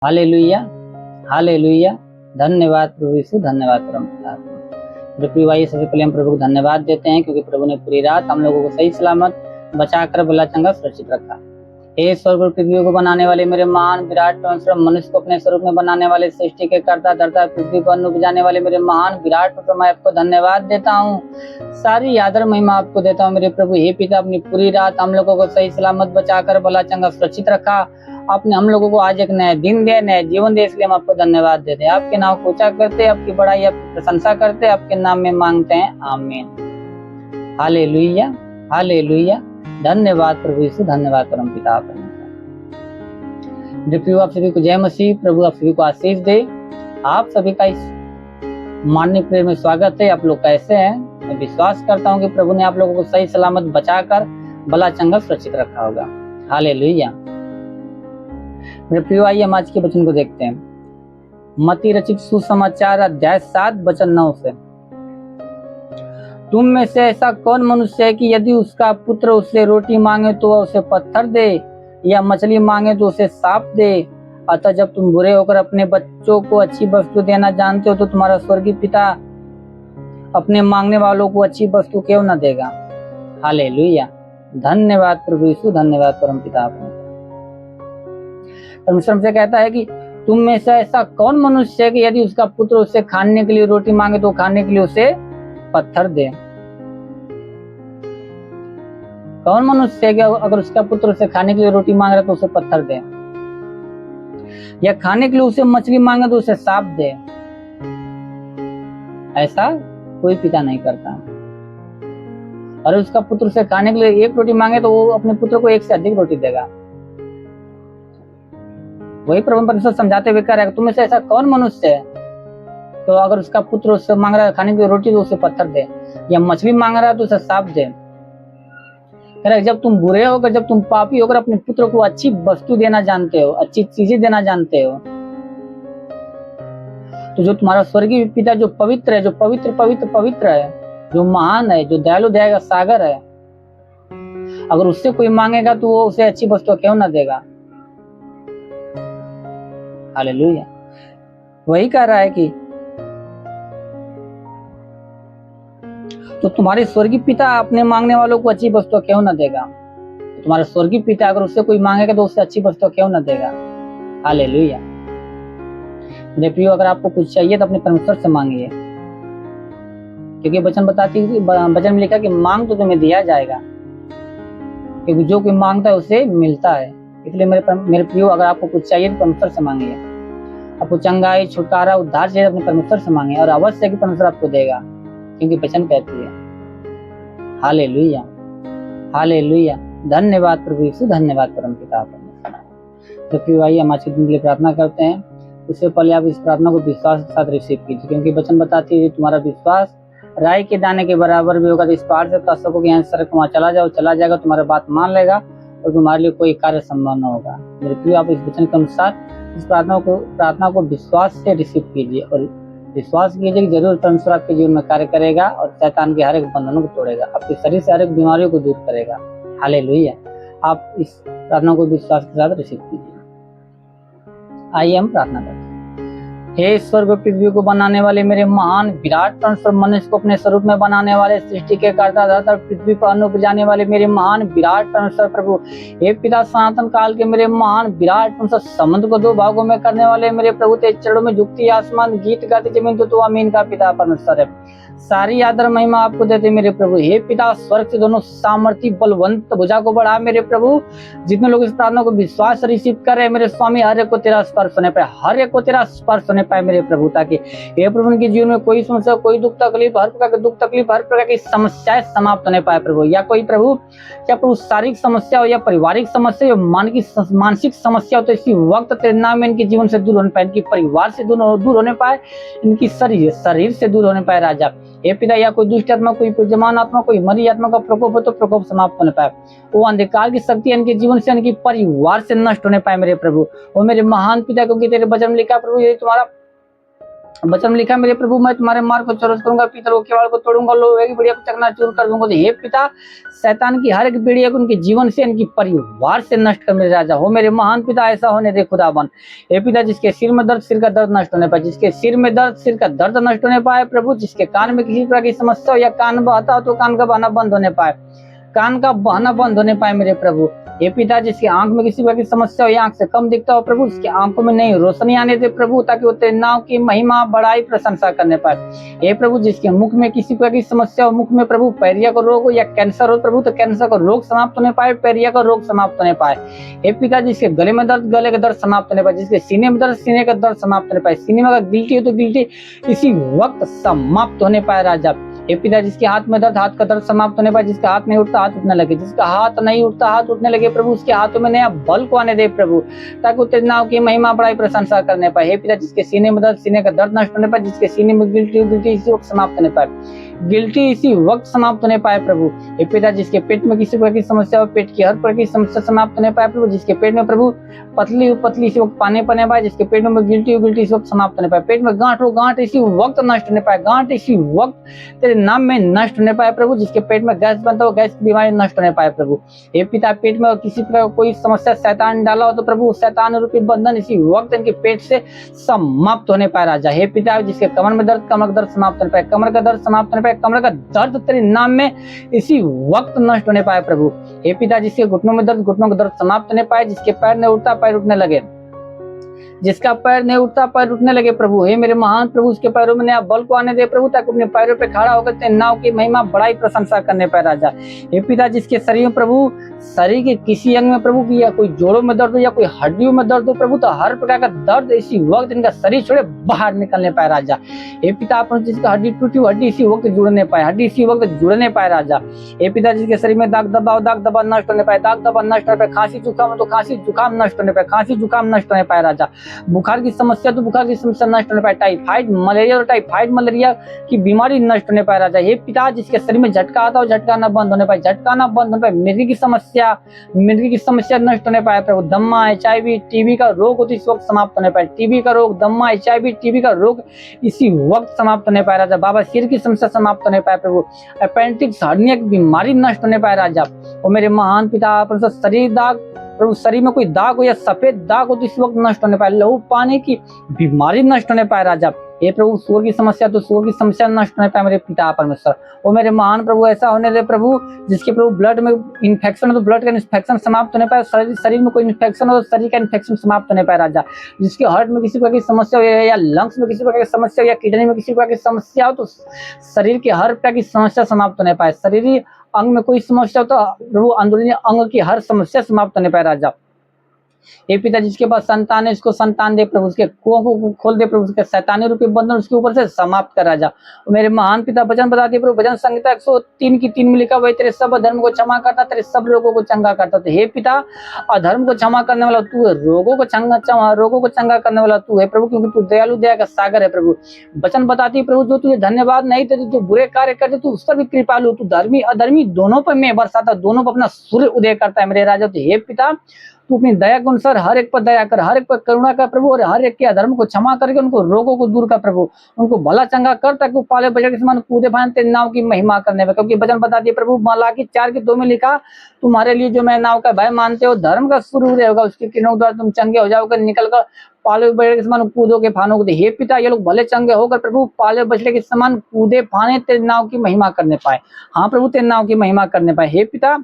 Hallelujah, hallelujah. धन्यवाद प्रभु यीशु, धन्यवाद परम पिता। प्रिय भाई, सबसे पहले हम प्रभु को धन्यवाद देते हैं क्योंकि प्रभु ने पूरी रात हम लोगों को सही सलामत बचाकर भला चंगा सुरक्षित रखा। हे स्वर्ग और पृथ्वी को बनाने वाले मेरे महान विराट परमेश्वर, मनुष्य को अपने स्वरूप में बनाने वाले, सृष्टि के कर्ता धर्ता, पृथ्वी पर अन्न उपजाने वाले मेरे महान विराट परमेश्वर, मैं आपको धन्यवाद देता हूँ। सारी आदर महिमा आपको देता हूँ मेरे प्रभु। हे पिता, अपनी पूरी रात हम लोगों को सही सलामत बचाकर भला चंगा सुरक्षित रखा। आपने हम लोगों को आज एक नया दिन दिया, नया जीवन दिया, इसलिए हम आपको धन्यवाद देते हैं। आपके नाम को ऊंचा करते, आपकी बड़ाई, आपकी प्रशंसा करते, आपके नाम में मांगते हैं, आमीन। Hallelujah, hallelujah. धन्यवाद प्रभु यीशु, धन्यवाद परम पिता परमेश्वर। प्रभु आप सभी को जय मसीह, प्रभु आप सभी को आशीष दे। आप सभी का इस माननीय प्रेम में स्वागत है। आप लोग कैसे हैं? मैं विश्वास करता हूँ कि प्रभु ने आप लोगों को सही सलामत बचाकर भला चंगा सुरक्षित रखा होगा। हालेलुया। मेरे प्रिय, आइए हम आज के वचन को देखते हैं। मत्ती रचित सुसमाचार अध्याय 7 वचन 9 से। तुम में से ऐसा कौन मनुष्य है कि यदि उसका पुत्र उससे रोटी मांगे तो वह उसे पत्थर दे, या मछली मांगे तो उसे सांप दे? अतः जब तुम बुरे होकर अपने बच्चों को अच्छी वस्तु देना जानते हो तो तुम्हारा स्वर्गीय पिता अपने मांगने वालों को अच्छी वस्तु क्यों न देगा। हालेलुया। धन्यवाद प्रभु यीशु, धन्यवाद परम पिता। परमेश्वर हमसे कहता है कि तुम में से ऐसा कौन मनुष्य है कि यदि उसका पुत्र उससे खाने के लिए रोटी मांगे तो खाने के लिए उसे पत्थर दे। कौन मनुष्य है कि अगर उसका पुत्र उसे खाने के लिए रोटी मांग रहा है तो उसे पत्थर दे, या खाने के लिए उसे मछली मांगे तो उसे सांप दे? ऐसा कोई पिता नहीं करता। और उसका पुत्र उसे खाने के लिए एक रोटी मांगे तो वो अपने पुत्र को एक से अधिक रोटी देगा। वही प्रभु परमेश्वर समझाते हुए कह रहा है, तुम में से ऐसा कौन मनुष्य है तो अगर उसका पुत्र उससे मांग रहा है खाने के लिए रोटी तो उसे पत्थर दे, या मछली मांग रहा है तो उसे सांप दे। कह रहा है, जब तुम बुरे होकर, जब तुम पापी होकर अपने पुत्र को अच्छी वस्तु देना जानते हो, अच्छी चीजें देना जानते हो, तो जो तुम्हारा स्वर्गीय पिता जो पवित्र है, जो पवित्र पवित्र पवित्र है, जो महान है, जो दयालु दया का सागर है, अगर उससे कोई मांगेगा तो वो उसे अच्छी वस्तु क्यों ना देगा। हालेलुया। वही कह रहा है कि तो तुम्हारे स्वर्गीय पिता अपने मांगने वालों को अच्छी वस्तु क्यों ना देगा। तो तुम्हारा स्वर्गीय पिता अगर उससे कोई मांगेगा तो उससे अच्छी वस्तु क्यों ना देगा। हालेलुया। मेरे प्रियो, अगर आपको कुछ चाहिए तो अपने परमेश्वर से मांगिए, क्योंकि वचन बताती है, वचन में लिखा कि मांग तो तुम्हें दिया जाएगा, क्योंकि जो कोई मांगता है उसे मिलता है। इसलिए मेरे प्रियो, अगर आपको कुछ चाहिए तो परमेश्वर से मांगिए। आपको चंगाई, छुटकारा, उद्धार चाहिए अपने परमेश्वर से मांगिए, और अवश्य कि परमेश्वर आपको देगा, क्योंकि वचन कहती है। Hallelujah, hallelujah. धन्यवाद प्रभु यीशु, धन्यवाद परम पिता परमेश्वर। तो प्रिय भाई, हम आज के दिन के लिए प्रार्थना करते हैं। उससे पहले आप इस प्रार्थना को विश्वास के साथ रिसीव कीजिए, क्योंकि वचन बताती है तुम्हारा विश्वास राई के दाने के बराबर भी होगा तो इस पहाड़ से कह सको कि यहाँ सर वहाँ चला जाओ, चला जाएगा, तुम्हारा बात मान लेगा और तुम्हारे लिए कोई कार्य संभव न होगा। मेरे प्रिय, आप इस वचन के अनुसार इस प्रार्थना को विश्वास से रिसीव कीजिए, और विश्वास कीजिए कि जरूर परमेश्वर आपके जीवन में कार्य करेगा और शैतान के हर एक बंधनों को तोड़ेगा, आपके शरीर से हर एक बीमारियों को दूर करेगा। हालेलुया। आप इस प्रार्थना को विश्वास के साथ रिसीव कीजिए। आइए हम प्रार्थना करते हैं। हे स्वर्ग पृथ्वी को बनाने वाले मेरे महान विराट परमेश्वर, मनुष्य को अपने स्वरूप में बनाने वाले, सृष्टि के कर्ता धर्ता, पृथ्वी पर अन्न उपजाने वाले मेरे महान विराट परमेश्वर प्रभु, हे पिता सनातन काल के मेरे महान विराट परमेश्वर, समुद्र को दो भागों में करने वाले मेरे प्रभु, तेरे चरणों में झुकती आसमान, गीत गाती जमीन तो आमीन का पिता परमेश्वर है। सारी आदर महिमा आपको देते मेरे प्रभु। हे पिता, स्वर्ग से दोनों सामर्थी बलवंत भुजा को बढ़ा मेरे प्रभु। जितने लोग इस प्रार्थना को विश्वास रिसीव कर रहे हैं मेरे स्वामी, हर एक को तेरा स्पर्श होने पाए, हर एक को तेरा स्पर्श होने पाए मेरे प्रभु, ताकि हे प्रभु उनके जीवन में कोई समस्या, कोई दुख तकलीफ, हर प्रकार के दुख तकलीफ, हर प्रकार की समस्याएं समाप्त होने पाए प्रभु। या कोई प्रभु, क्या प्रभु शारीरिक समस्या हो या पारिवारिक समस्या या मानसिक समस्या हो, तो इसी वक्त तेरे नाम में इनके जीवन से दूर होने पाए, इनकी परिवार से दूर होने पाए, इनकी शरीर से दूर होने पाए राजा। हे पिता, या कोई दुष्ट आत्मा, कोई जमान आत्मा, कोई मरी आत्मा का प्रकोप हो तो प्रकोप समाप्त होने पाए, वो अंधकार की शक्ति इनके जीवन से, इनके परिवार से नष्ट होने पाए मेरे प्रभु। वो मेरे महान पिता, क्योंकि तेरे वचन में लिखा प्रभु, ये तुम्हारा वचन में लिखा, मेरे प्रभु मैं तुम्हारे मार्ग को चौरस करूंगा, पीतल को केवाड़ को तोड़ूंगा, लोहे की बेड़िया को चकनाचूर कर दूंगा। तो हे पिता, शैतान की हर एक बेड़िया को उनके जीवन से, इनकी परिवार से नष्ट कर मेरे राजा। हो मेरे महान पिता, ऐसा होने दे खुदाबन। हे पिता, जिसके सिर में दर्द, सिर का दर्द नष्ट होने पाए, जिसके सिर में दर्द, सिर का दर्द नष्ट होने पाए प्रभु, जिसके कान में किसी प्रकार की समस्या हो या कान बहता हो तो कान का बहना बंद होने पाए, कान का बहना बंद होने पाए मेरे प्रभु। हे पिता, जिसकी आंख में किसी प्रकार की समस्या हो या आंख से कम दिखता हो प्रभु, उसकी आंखों में नई रोशनी आने दे प्रभु, ताकि वो तेरे नाम की महिमा बड़ाई प्रशंसा करने पाए। हे प्रभु, जिसके मुख में किसी प्रकार की समस्या हो, मुख में प्रभु पैरिया का रोग हो या कैंसर हो प्रभु, तो कैंसर का रोग समाप्त होने पाए, पैरिया का रोग समाप्त होने पाए। हे पिता, जिसके गले में दर्द, गले का दर्द समाप्त होने पाए, जिसके सीने में दर्द, सीने का दर्द समाप्त होने पाए, सीने में अगर गिल्टी हो तो गिल्टी इसी वक्त समाप्त होने पाए राजा। हे पिता, जिसके हाथ में दर्द, हाथ का दर्द समाप्त होने पाए, जिसका हाथ नहीं उठता हाथ उठने लगे, जिसका हाथ नहीं उठता हाथ उठने लगे प्रभु, उसके हाथों में नया बल को आने दे प्रभु, ताकि तेरे नाम की महिमा बड़ाई प्रशंसा करने पाए। हे पिता, जिसके सीने में दर्द, सीने का दर्द नष्ट होने पाए, जिसके सीने में गिल्टी इसी वक्त समाप्त होने पाए, गिल्टी इसी वक्त समाप्त होने पाए प्रभु। हे पिता, जिसके पेट में किसी प्रकार की समस्या हो, पेट की हर प्रकार की समस्या समाप्त होने पाए प्रभु, जिसके पेट में प्रभु पतली इसी वक्त पानी पड़ने पाए, जिसके पेट में गिल्टी इसी वक्त समाप्त होने पाए, पेट में गांठ हो गांठ इसी वक्त नष्ट होने पाए, गांठ इसी वक्त तेरे नाम में नष्ट होने पाए प्रभु, जिसके पेट में गैस बनता हो गैस की बीमारी नष्ट होने पाए प्रभु। हे पिता, पेट में और किसी प्रकार कोई समस्या शैतान डाला हो तो प्रभु, शैतान रूपी बंधन इसी वक्त इनके पेट से समाप्त होने पाए राजा। हे पिता, जिसके कमर में दर्द, कमर का दर्द समाप्त होने पाए, कमर का दर्द समाप्त होने पाए, कमर का दर्द तेरे नाम में इसी वक्त नष्ट होने पाए प्रभु। हे पिता, जिसके घुटनों में दर्द, घुटनों का दर्द समाप्त होने पाए, जिसके पैर नहीं उठता पैर उठने लगे, जिसका पैर नहीं उठता पैर उठने लगे प्रभु। हे मेरे महान प्रभु, उसके पैरों में नया बल को आने दे प्रभु, ताकि अपने पैरों पे खड़ा होकर तेरे नाम की महिमा बड़ाई प्रशंसा करने पाए राजा। हे पिता, जिसके शरीर में प्रभु, शरीर के किसी अंग में प्रभु की या कोई जोड़ों में दर्द हो या कोई हड्डियों में दर्द हो प्रभु, तो हर प्रकार का दर्द इसी वक्त इनका शरीर छोड़े बाहर निकलने पाए राजा। हे पिता, अपन जिसका हड्डी टूटी हड्डी इसी वक्त जुड़ने पाए, हड्डी इसी वक्त जुड़ने पाए राजा। हे पिता, जिसके शरीर में दाग दबा नष्ट होने पाए, दाग दबा नष्ट होने पाए, खांसी जुकाम तो खांसी जुकाम नष्ट होने पाए, खांसी जुकाम नष्ट होने पाए राजा। बुखार की समस्या तो बुखार की समस्या नष्ट होने पाए, टाइफाइड मलेरिया और टाइफाइड मलेरिया की बीमारी नष्ट होने पाए राजा। हे पिता, जिसके शरीर में झटका आता हो झटका ना बंद होने पाए, झटका ना बंद होने पाए, मिर्गी की समस्या नष्ट होने पाए प्रभु। दम्मा, HIV, टीबी का रोग होती इस वक्त समाप्त होने पाए, टीबी का रोग, दम्मा, HIV, टीबी का रोग इसी वक्त समाप्त होने पाए राजा। बाबा, सिर की समस्या समाप्त होने पाए प्रभु, अपेंडिक्स हर्निया की बीमारी नष्ट होने पाए राजा। और मेरे महान पिता, शरीर दाग प्रभु, शरीर में कोई दाग हो या सफेद दाग हो तो इस वक्त नष्ट होने पाए, लहू पाने की बीमारी नष्ट होने पाए राजा। ये प्रभु, सूर की समस्या तो सूर की समस्या नष्ट होने पाए मेरे पिता परमेश्वर। और मेरे महान प्रभु, ऐसा होने दे प्रभु, जिसके प्रभु ब्लड में इन्फेक्शन हो तो ब्लड का इन्फेक्शन समाप्त होने पाए, शरीर में कोई इन्फेक्शन हो तो शरीर का इन्फेक्शन समाप्त होने पाए राजा। जिसके हार्ट में किसी प्रकार की समस्या हो या लंग्स में किसी प्रकार की समस्या हो या किडनी में किसी प्रकार की समस्या हो तो शरीर के हर प्रकार की समस्या समाप्त होने पाए, शरीर अंग में कोई समस्या हो तो प्रभु अंदरूनी अंग की हर समस्या समाप्त होने पाए राजा। हे पिता, जिसके पास संतान है उसको संतान दे प्रभु, उसके कुओं को खोल दे प्रभु, उसके शैतानी रूपी बंधन उसके ऊपर से समाप्त कर राजा। मेरे महान पिता, वचन बता दे प्रभु, भजन संहिता 103 की 3 में लिखा, वही तेरे सब अधर्म को क्षमा करता, तेरे सब रोगों को चंगा करता। तो हे पिता, अधर्म को क्षमा करने वाला तू है, रोगों को चंगा करने वाला तू है प्रभु, क्योंकि तू दयालु दया का सागर है प्रभु। वचन बताती प्रभु, जो तुझे धन्यवाद नहीं देते, जो बुरे कार्य करते तू उस पर भी कृपालु, तू धर्मी अधर्मी दोनों पर मैं बरसाता, दोनों पर अपना सूर्य उदय करता है मेरे राजा। तो हे पिता, तू अपनी दया के अनुसार हर एक पर दया कर, हर एक पर करुणा कर प्रभु, और हर एक के अधर्म को क्षमा करके उनको रोगों को दूर कर प्रभु, उनको भला चंगा कर, ताकि वो पाले बजट के समान कूदे फान तेरे नाम की महिमा करने में। क्योंकि वचन बता दिए प्रभु, मलाकी 4:2 में लिखा, तुम्हारे लिए जो मैं नाव का भय मानते हो, धर्म का सूर्य होगा, उसके किरणों द्वारा तुम चंगे हो जाओगे, निकल कर पाले बछड़े के समान कूदोगे फानोगे। हे पिता, ये लोग भले चंगे होकर प्रभु पाले बछड़े के समान कूदे फाने तेरे नाम की महिमा करने पाए। हाँ प्रभु, तेरे नाम की महिमा करने पाए। हे पिता,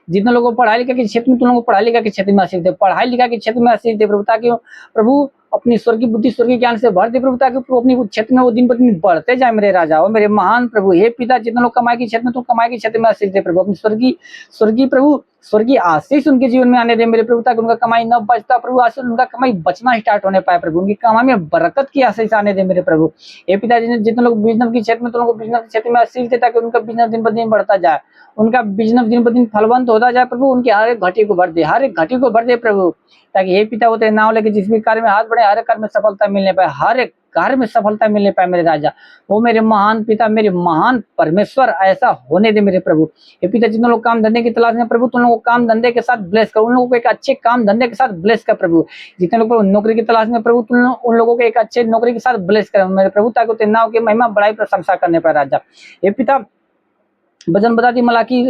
जितने लोगों को पढ़ाई लिखा के क्षेत्र में, तुम लोगों को पढ़ाई लिखा के क्षेत्र में आशीष दे, पढ़ाई लिखा के क्षेत्र में आशीष दे प्रभु, ताकि प्रभु अपनी स्वर्गीय बुद्धि स्वर्गीय ज्ञान से भर दे प्रभु, ताकि अपनी क्षेत्र में वो दिन प्रतिदिन बढ़ते जाए मेरे राजा। और मेरे महान प्रभु, हे पिता, जितने लोग कमाई के क्षेत्र में, तुम कमाई के क्षेत्र में आशीष दे प्रभु, अपनी स्वर्गीय प्रभु स्वर्गीय आशीष उनके जीवन में आने दे मेरे प्रभु, ताकि उनका कमाई न बचता प्रभु, आशीष उनका कमाई बचना स्टार्ट होने पाए प्रभु, उनकी कमाई में बरकत की आशीष आने दे मेरे प्रभु। हे पिता, जितने लोग बिजनेस के क्षेत्र में, तो लोग बिजनेस के क्षेत्र में आशीष दे, ताकि उनका बिजनेस दिन ब दिन बढ़ता जाए, उनका बिजनेस दिन ब दिन फलवंत होता जाए प्रभु, उनकी हर एक घटी को भर दे, हर एक घटी को भर दे प्रभु, ताकि हे पिता, वो तेरे नाम लेके जिस भी कार्य में हाथ बढ़े, हर एक कार्य में सफलता मिलने पाए, हर एक कार्य में सफलता मिलने पाए मेरे राजा। वो मेरे महान पिता, मेरे महान परमेश्वर, ऐसा होने दे मेरे प्रभु। हे पिता, जितने लोग काम धंधे की तलाश में प्रभु, तुम लोगों को काम धंधे के साथ ब्लेस कर, उन लोगों को एक अच्छे काम धंधे के साथ ब्लेस कर प्रभु। जितने लोग नौकरी की तलाश में प्रभु, तुम उन लोगों को एक अच्छे नौकरी के साथ ब्लेस कर मेरे प्रभु, ताकि तेरे नाम की महिमा बड़ाई प्रशंसा करने पाए राजा। हे पिता, वचन बताती मलाकी,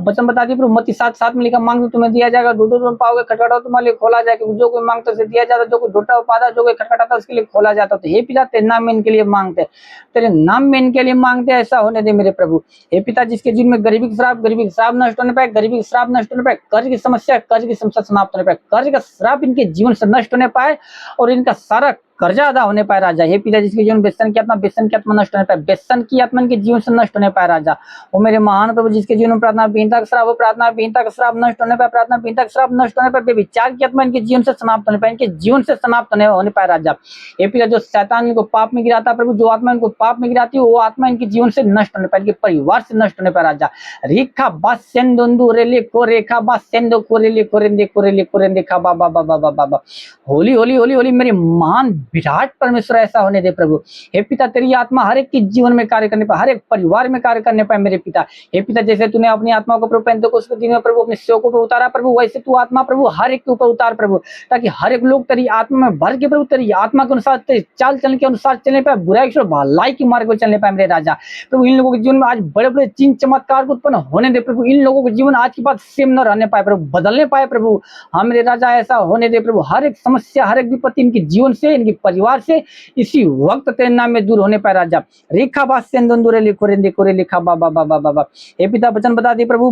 वचन बताती प्रभु मत्ती 7:7 में लिखा, मांगो तुम्हें दिया जाएगा, ढूंढो तुम पाओगे, खटखटाओ तुम्हारे लिए खोला जाएगा। जो कोई मांगता उसे दिया जाता, जो कोई ढूंढता वो पाता, जो कोई खटखटाता उसके लिए खोला जाता। तो हे पिता, तेरे नाम में इनके लिए मांगते, तेरे नाम में इनके लिए मांगते, ऐसा होने दे मेरे प्रभु। हे पिता, जिसके जीवन में गरीबी के श्राप नष्ट होने पाए, गरीबी के श्राप नष्ट होने पाए, कर्ज की समस्या समाप्त होने पाए, कर्ज का श्राप इनके जीवन से नष्ट होने पाए और इनका सारा कर्जा अदा होने पाए राजा। हे पिता, जिसके जीवन व्यसन की आत्मा नष्ट होने पाए, व्यसन की आत्मा इनके जीवन से नष्ट होने पाए राजा। वो मेरे महान प्रभु, जिसके जीवन में प्रार्थना विहीनता का श्राप, वो प्रार्थना विहीनता का श्राप नष्ट होने पाए, प्रार्थना विहीनता का श्राप नष्ट होने पाए, व्यभिचार की आत्मा इनके जीवन से समाप्त होने पाए, इनके जीवन से समाप्त होने पाए राजा। हे पिता, जो शैतान इनको पाप में गिराता प्रभु, जो आत्मा इनको पाप में गिराती है, वो आत्मा इनके जीवन से नष्ट होने पाए, इनके परिवार से नष्ट होने पाए राजा। रेखा बास सेंदुंदु रेले को रेखा बास सेंदो को रेले को रेंदे को रेले को रेंदे खा बा बा बा बा बा बा। होली होली होली होली मेरे महान विराट परमेश्वर, ऐसा होने दे प्रभु। हे पिता, तेरी आत्मा हर एक के जीवन में कार्य करने पाए, हर एक परिवार में कार्य करने पाए मेरे पिता। हे पिता, जैसे तूने अपनी आत्मा को प्रभु पेंतेकोस्त के दिन में प्रभु अपने सेवकों पर उतारा प्रभु, वैसे तू आत्मा प्रभु हर एक के ऊपर उतार प्रभु, ताकि हर एक लोग तेरी आत्मा में भर के प्रभु, तेरी आत्मा के अनुसार, तेरी चाल चलन के अनुसार चलने पाए, बुराई से भलाई के मार्ग पर चलने पाए मेरे राजा। प्रभु, इन लोगों के जीवन में आज बड़े बड़े चिन्ह चमत्कार उत्पन्न होने दे प्रभु। इन लोगों के जीवन आज के बाद सेम न रहने पाए प्रभु, बदलने पाए प्रभु। हाँ मेरे राजा, ऐसा होने दे प्रभु। हर एक समस्या, हर एक विपत्ति इनके जीवन से, इनके परिवार से इसी वक्त तेरे नाम में दूर होने पाए राजा। रेखा बास सेंदुंदुरे लिखो रेंदे कोरे लिखा बा बा बा बा बा। हे पिता, वचन बता दे प्रभु,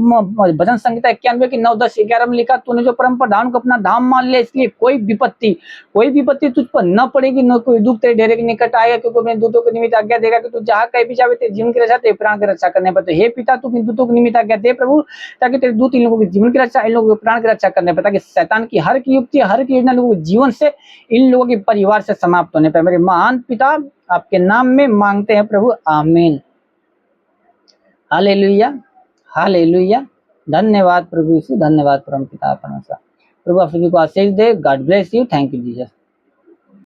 भजन संहिता 91 की 9, 10, 11 में लिखा, तूने जो परम प्रधान को अपना धाम मान लिया, इसलिए कोई विपत्ति तुझ पर न पड़ेगी, न कोई दुख तेरे डेरे के निकट आएगा, क्योंकि अपने दूतों के निमित्त आज्ञा देगा कि तू जहाँ कहीं भी जावे तेरे जीवन की रक्षा, तेरे प्राण की रक्षा करने पर। हे पिता, तू अपने दूतों के निमित्त आज्ञा दे प्रभु, ताकि तेरे दूत इन लोगों के जीवन की रक्षा, इन लोगों के प्राण की रक्षा करने पर, ताकि शैतान की हर की युक्ति, हर की योजना लोगों के जीवन से, इन लोगों के परिवार से समाप्त होने पर मेरे महान पिता आपके नाम में मांगते हैं प्रभु, आमीन। Hallelujah, hallelujah. धन्यवाद प्रभु यीशु, धन्यवाद परम पिता परमेश्वर। प्रभु आप सभी को आशीष दे। God bless you. Thank you Jesus.